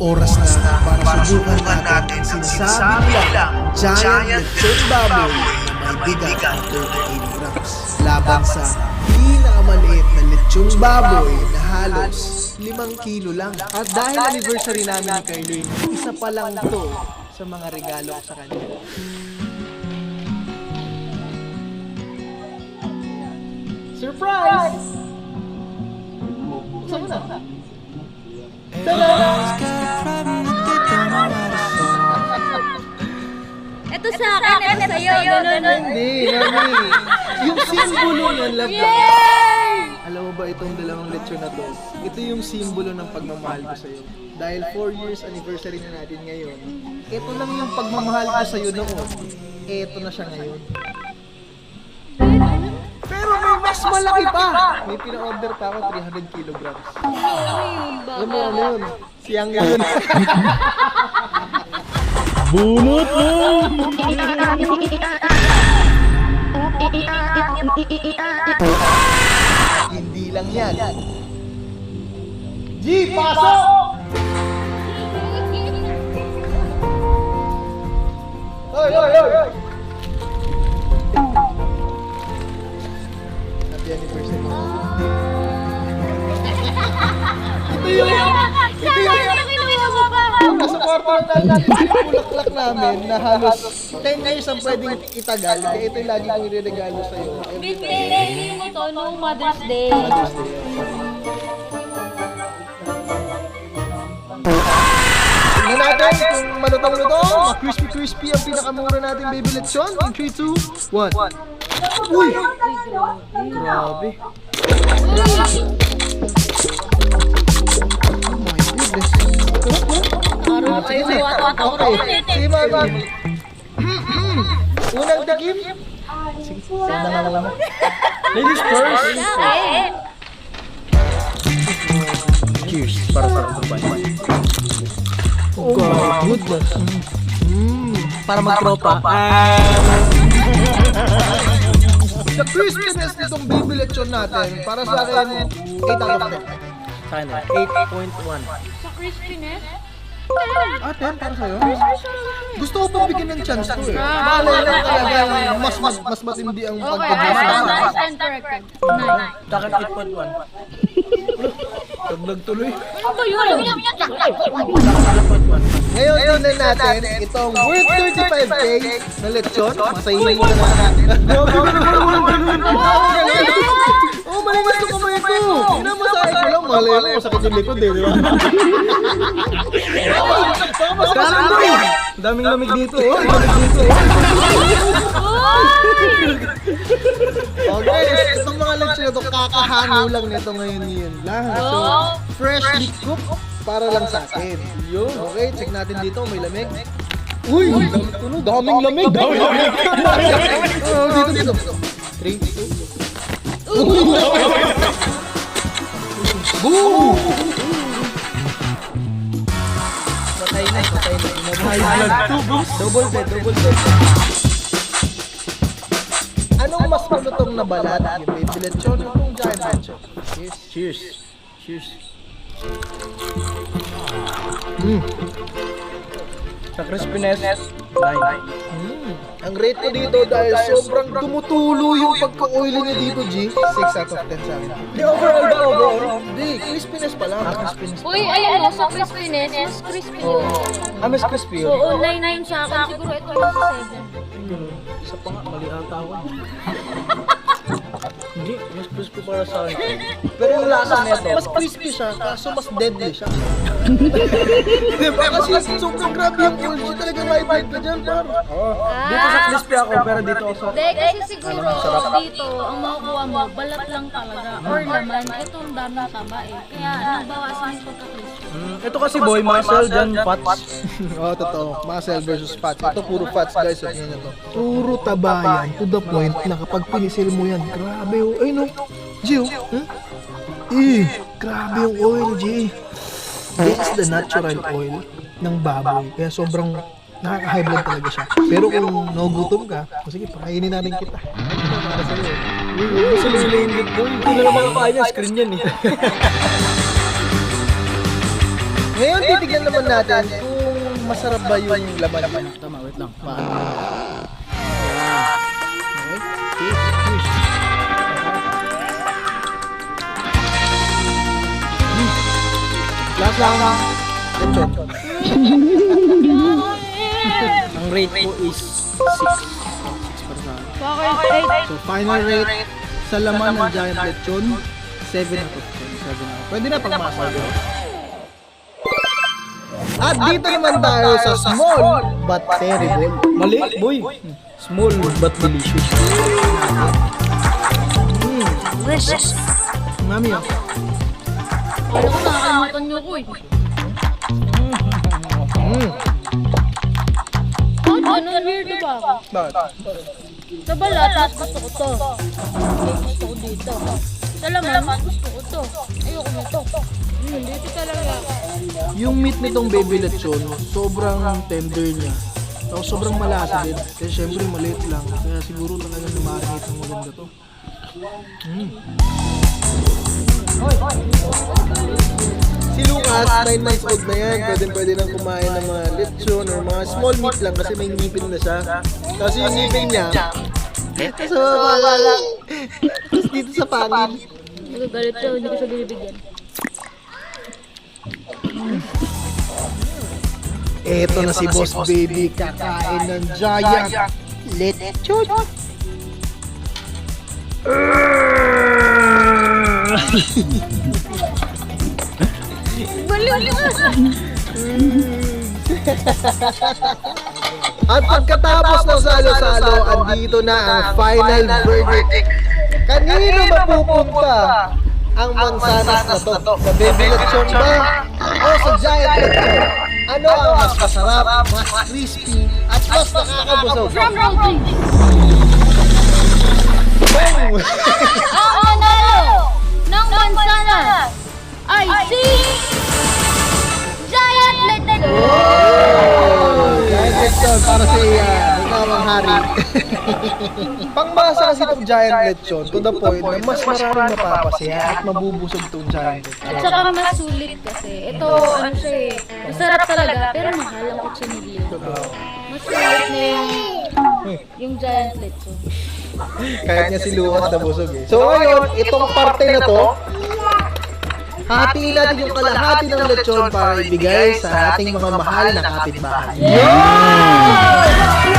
Oras na para subukan natin ang sinasabi nilang giant lechon baboy na may bigat na 38 grams laban sa pinakamaliit na lechon baboy na halos 5 kilo lang. At dahil anniversary namin ni Carlene, isa pa lang to sa mga regalo ko sa kanya. Surprise! Saan mo na? Ito sa akin, ito sa'yo, gano'n. Hindi, mami. Yung simbolo ng love. Yay! Alam mo ba itong dalawang lechon na to? Ito yung simbolo ng pagmamahal ko sa'yo. Dahil 4 years anniversary na natin ngayon, ito lang yung pagmamahal ko sa'yo noon. Ito na siya ngayon. Pero may mas malaki pa! May pina-order pa ako 300 kilograms. Alam mo ano yun? Siyang yun. Bunot mo! Hindi lang yan. G, pasok! Hoy, hoy, hoy, hoy! Happy anniversary. Nasa kwarto na natin yung bulaklak namin na halos 10 years ang pwedeng itagal. Kaya ito yung lagi kong ireregalo sa'yo. Bibili mo to noong Mother's Day. Tingnan natin kung malutong-lutong, ma-crispy-crispy ang pinakamura natin baby lechon. In 3, 2, 1. Uy! Grabe. Oh my goodness. Araw kayo sa wato-wato ko Okay. rin. Sige, mama. Unang tikim. Sana nga lang. Ladies first. Cheers para sa kapatid. Oh my goodness. Para mag-tropa. The crispiness nitong baby lechon natin, para sa akin, 8 out of 10. Sa akin, 8.1. Sa crispiness? Ah, 10 para sa'yo? Gusto ko pang bigyan ng chance to eh. Malay lang talaga mas matindi ang Okay, pagkakas. I stand corrected. 9. Takot 8.1. Nagtuloy. Ano ba yun? Ngayon, tingnan natin itong worth 35k na lechon. Masayin mo na natin. Oh, malinis ko kamay ito. Pinamasahin ko lang. Malay mo, masakit yung likod eh, di ba? Kanan mo eh. Daming lamig dito. Oh, lamig dito. Okay, itong mga lechon na ito, kakahano lang nito ngayon yun lang. So, freshly cooked para lang sa atin. Yun. Okay, check natin dito. May lamig. Uy! Daming lamig! Daming lamig! Dito, dito. 3, 2. Boom! Patay na. Double dead. Anong mas malutong na balat? Yung baby lechon o yung giant lechon? Cheers. Sa crispiness, 9. Ang rate ko dito dahil sobrang tumutulo yung pagka-oily niya dito, G. 6 out of 10 sa akin. Di overall ba overall? Hindi, crispiness pa lang. Uy, ayan mo, sa crispiness, mas crispy yun. Mas crispy So, yun. 9 sa akin. Siguro ito yung sa 7. Isa pa nga, mali ata ako. Hindi, mas crispy para sa akin. Pero yung lasa nito, Mas crispy siya, kaso mas deadly siya. Diba? Kasi sobrang grabe yung oil. G talaga ma-bite ka dyan, par. dito sa crispy ako, pero dito ako sa... Hindi, kasi siguro dito, ang makukuha mo, balat lang talaga. Or laman, ito ang daming taba eh. Kaya nabawasan yung pagka-crispy. Ito kasi boy, muscle, dyan fats. Oo, totoo. Muscle versus fats. Ito puro fats, guys. Tingnan nyo to. Puro taba yan. To the point na kapag pinisil mo yan, grabe oh. Ay no. G oh. Grabe yung oil, G. This is the natural oil ng baboy. Kaya sobrang nakaka-high blood talaga siya. Pero kung nagugutom ka, sige, pakainin natin kita. Para sa'yo. Sulisilingit boy. Hindi na naman kain niya, screen yan eh. Ngayon, titignan naman natin kung masarap ba yung laman niya. Tama, wait lang. Okay, last lang. Lechon. Ang rate ko is 6. 6 para sa akin. Bakit? So, final rate sa laman ng Giant Lechon, 7 out of 10. 7 out. Pwede na pag masabi. At dito naman tayo sa small but terrible. Mali, boy. Small but delicious. Mami, oh. Alam ko, nakakalimutan niyo ko eh. Oh, ganun weird ba ako? Bakit? Sa balat, mas gusto ko to. Gusto ko dito. Sa laman, gusto ko to. Ayoko nito. Dito talaga. Yung meat nitong baby lechon, sobrang tender niya. Tapos sobrang malasa din. Kasi syempre maliit lang. Kaya siguro talagang lumarinate ng maganda to. Si Lucas, 9 months old na yan. Pwede nang kumain ng mga lechon or mga small meat lang kasi may ngipin na siya. Tapos yung ngipin niya, sa baba lang. Tapos dito sa pangil. Magagalit siya, hindi ko siya binibigyan. Eto na si Boss Baby, kakain ng giant lechon. At pagkatapos ng salo-salo, andito na ang final verdict. Kanino mapupunta ang mansanas na to? Sa baby lechon ba? O sa giant lechon? Ano ang mas masarap, mas crispy, at mas nakakabusog? Drum roll, please! Bang! Ang manalo ng mansanas ay si Giant Lechon! Giant lechon para sa ikaw ang hari. Pangmasa kasi itong giant lechon to the point na mas maraming mapapasaya at mabubusog itong giant lechon. At saka mas sulit kasi. Ito, ano siya eh, masarap talaga, pero mahal ang kutsinilyo. Mas sulit na yung Giant Lechon. Kahit niya si Lucas na busog eh. So ngayon, itong parte na to, hatiin natin yung kalahati ng lechon para ibigay sa ating mga mahal na kapitbahay. Yeah!